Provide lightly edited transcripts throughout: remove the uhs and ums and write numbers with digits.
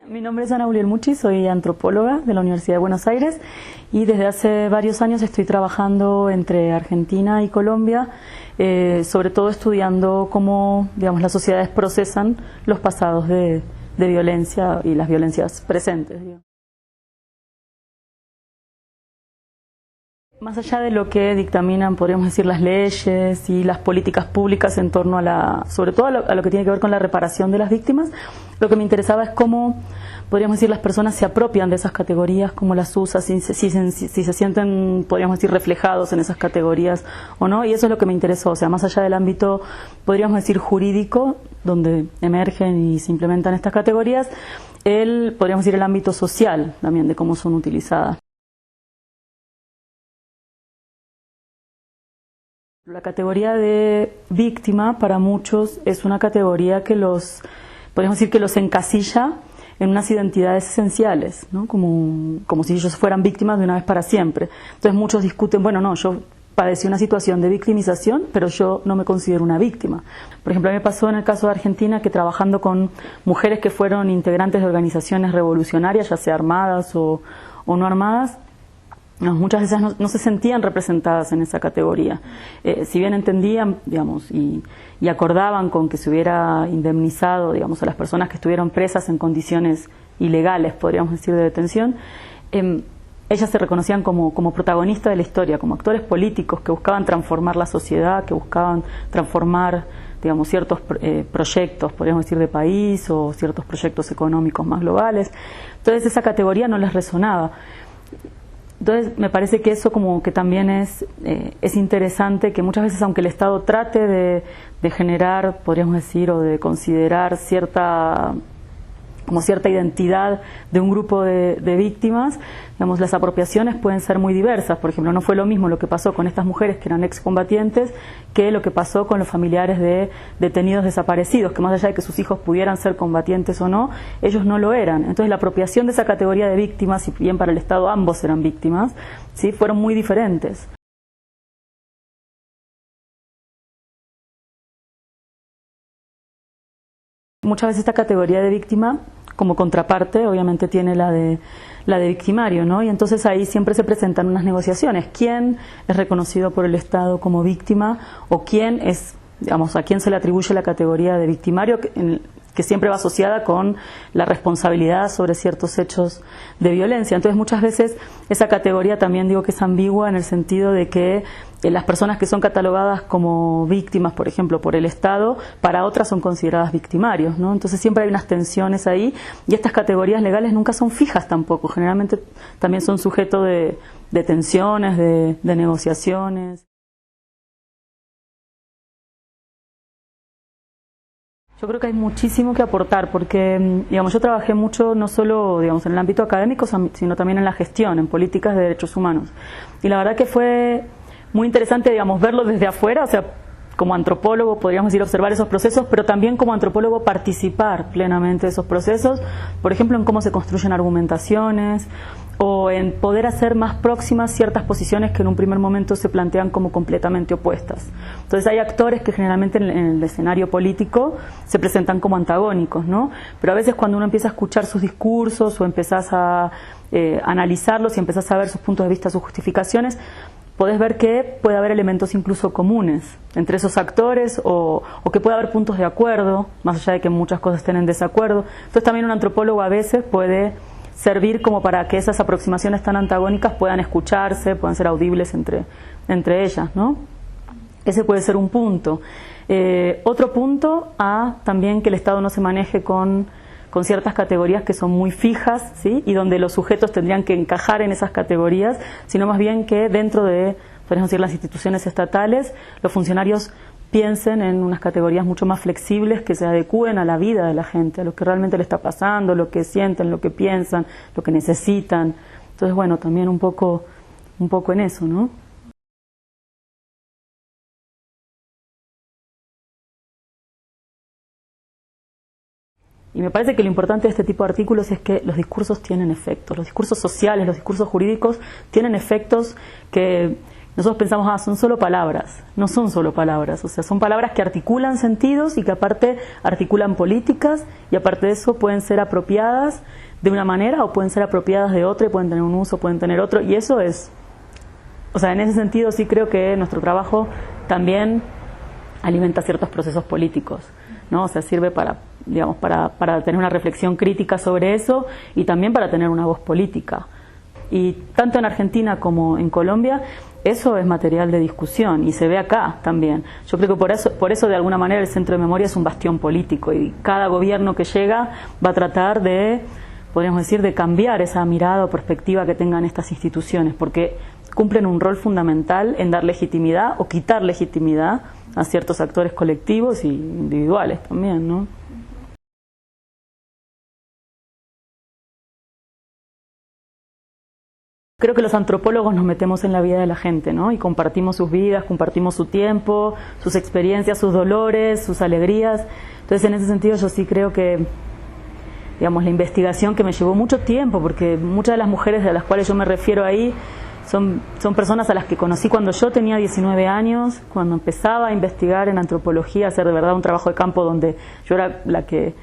Mi nombre es Ana Uriel Muchi, soy antropóloga de la Universidad de Buenos Aires y desde hace varios años estoy trabajando entre Argentina y Colombia, sobre todo estudiando cómo, digamos, las sociedades procesan los pasados de violencia y las violencias presentes, digamos. Más allá de lo que dictaminan, podríamos decir, las leyes y las políticas públicas en torno a sobre todo a lo que tiene que ver con la reparación de las víctimas, lo que me interesaba es cómo, podríamos decir, las personas se apropian de esas categorías, cómo las usan, si se sienten, podríamos decir, reflejados en esas categorías o no, y eso es lo que me interesó, o sea, más allá del ámbito, podríamos decir, jurídico, donde emergen y se implementan estas categorías, podríamos decir, el ámbito social también, de cómo son utilizadas. La categoría de víctima para muchos es una categoría que podríamos decir que los encasilla en unas identidades esenciales, ¿no? Como si ellos fueran víctimas de una vez para siempre. Entonces muchos discuten, bueno, no, yo padecí una situación de victimización, pero yo no me considero una víctima. Por ejemplo, a mí me pasó en el caso de Argentina que trabajando con mujeres que fueron integrantes de organizaciones revolucionarias, ya sea armadas o no armadas, muchas veces no se sentían representadas en esa categoría. Si bien entendían, digamos, y acordaban con que se hubiera indemnizado, digamos, a las personas que estuvieron presas en condiciones ilegales, podríamos decir, de detención, ellas se reconocían como protagonistas de la historia, como actores políticos que buscaban transformar la sociedad, que buscaban transformar, digamos, ciertos proyectos, podríamos decir, de país o ciertos proyectos económicos más globales. Entonces esa categoría no les resonaba. Entonces me parece que eso como que también es interesante, que muchas veces aunque el Estado trate de generar, podríamos decir, o de considerar cierta identidad de un grupo de víctimas, digamos, las apropiaciones pueden ser muy diversas. Por ejemplo, no fue lo mismo lo que pasó con estas mujeres que eran excombatientes que lo que pasó con los familiares de detenidos desaparecidos, que más allá de que sus hijos pudieran ser combatientes o no, ellos no lo eran. Entonces la apropiación de esa categoría de víctimas, si bien para el Estado ambos eran víctimas, ¿sí?, fueron muy diferentes. Muchas veces esta categoría de víctima, como contraparte, obviamente tiene la de victimario, ¿no? Y entonces ahí siempre se presentan unas negociaciones. ¿Quién es reconocido por el Estado como víctima o quién es, digamos, a quién se le atribuye la categoría de victimario, que siempre va asociada con la responsabilidad sobre ciertos hechos de violencia? Entonces muchas veces esa categoría también digo que es ambigua en el sentido de que las personas que son catalogadas como víctimas, por ejemplo, por el Estado, para otras son consideradas victimarios, ¿no? Entonces siempre hay unas tensiones ahí y estas categorías legales nunca son fijas tampoco, generalmente también son sujeto de tensiones, de negociaciones. Yo creo que hay muchísimo que aportar porque, digamos, yo trabajé mucho no solo, digamos, en el ámbito académico, sino también en la gestión, en políticas de derechos humanos. Y la verdad que fue muy interesante, digamos, verlo desde afuera, o sea, como antropólogo podríamos decir observar esos procesos, pero también como antropólogo participar plenamente de esos procesos, por ejemplo, en cómo se construyen argumentaciones o en poder hacer más próximas ciertas posiciones que en un primer momento se plantean como completamente opuestas. Entonces hay actores que generalmente en el escenario político se presentan como antagónicos, ¿no? Pero a veces cuando uno empieza a escuchar sus discursos o empezás a analizarlos y empezás a ver sus puntos de vista, sus justificaciones, podés ver que puede haber elementos incluso comunes entre esos actores o que puede haber puntos de acuerdo, más allá de que muchas cosas estén en desacuerdo. Entonces también un antropólogo a veces puede servir como para que esas aproximaciones tan antagónicas puedan escucharse, puedan ser audibles entre ellas, ¿no? Ese puede ser un punto. Otro punto, también que el Estado no se maneje con ciertas categorías que son muy fijas, ¿sí?, y donde los sujetos tendrían que encajar en esas categorías, sino más bien que dentro de, podemos decir, las instituciones estatales, los funcionarios piensen en unas categorías mucho más flexibles que se adecúen a la vida de la gente, a lo que realmente le está pasando, lo que sienten, lo que piensan, lo que necesitan. Entonces, bueno, también un poco en eso, ¿no? Y me parece que lo importante de este tipo de artículos es que los discursos tienen efectos, los discursos sociales, los discursos jurídicos tienen efectos que nosotros pensamos, son solo palabras. No son solo palabras, o sea, son palabras que articulan sentidos y que aparte articulan políticas, y aparte de eso pueden ser apropiadas de una manera o pueden ser apropiadas de otra, y pueden tener un uso, pueden tener otro, y eso es, o sea, en ese sentido sí creo que nuestro trabajo también alimenta ciertos procesos políticos, ¿no? O sea, sirve para, digamos, para tener una reflexión crítica sobre eso, y también para tener una voz política. Y tanto en Argentina como en Colombia eso es material de discusión, y se ve acá también. Yo creo que por eso de alguna manera el Centro de Memoria es un bastión político, y cada gobierno que llega va a tratar de, podríamos decir, de cambiar esa mirada o perspectiva que tengan estas instituciones, porque cumplen un rol fundamental en dar legitimidad o quitar legitimidad a ciertos actores colectivos y individuales también, ¿no? Creo que los antropólogos nos metemos en la vida de la gente, ¿no? Y compartimos sus vidas, compartimos su tiempo, sus experiencias, sus dolores, sus alegrías. Entonces, en ese sentido, yo sí creo que, digamos, la investigación, que me llevó mucho tiempo, porque muchas de las mujeres de las cuales yo me refiero ahí son personas a las que conocí cuando yo tenía 19 años, cuando empezaba a investigar en antropología, a hacer de verdad un trabajo de campo donde yo era la que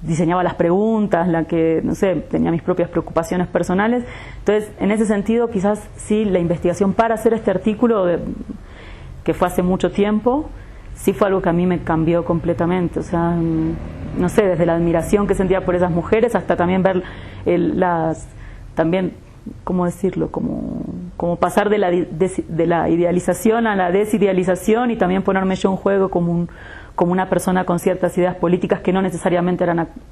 diseñaba las preguntas, la que, no sé, tenía mis propias preocupaciones personales. Entonces, en ese sentido, quizás sí, la investigación para hacer este artículo, que fue hace mucho tiempo, sí fue algo que a mí me cambió completamente. O sea, no sé, desde la admiración que sentía por esas mujeres hasta también ver también, ¿cómo decirlo? Como pasar de la idealización a la desidealización, y también ponerme yo en juego como una persona con ciertas ideas políticas que no necesariamente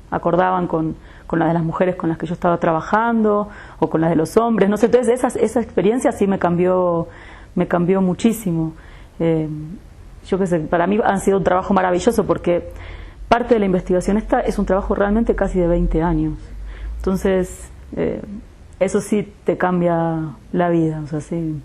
acordaban con las de las mujeres con las que yo estaba trabajando, o con las de los hombres, no sé. Entonces esa experiencia sí me cambió muchísimo. Yo qué sé, para mí ha sido un trabajo maravilloso, porque parte de la investigación esta es un trabajo realmente casi de 20 años. Entonces, eso sí te cambia la vida, o sea, sí.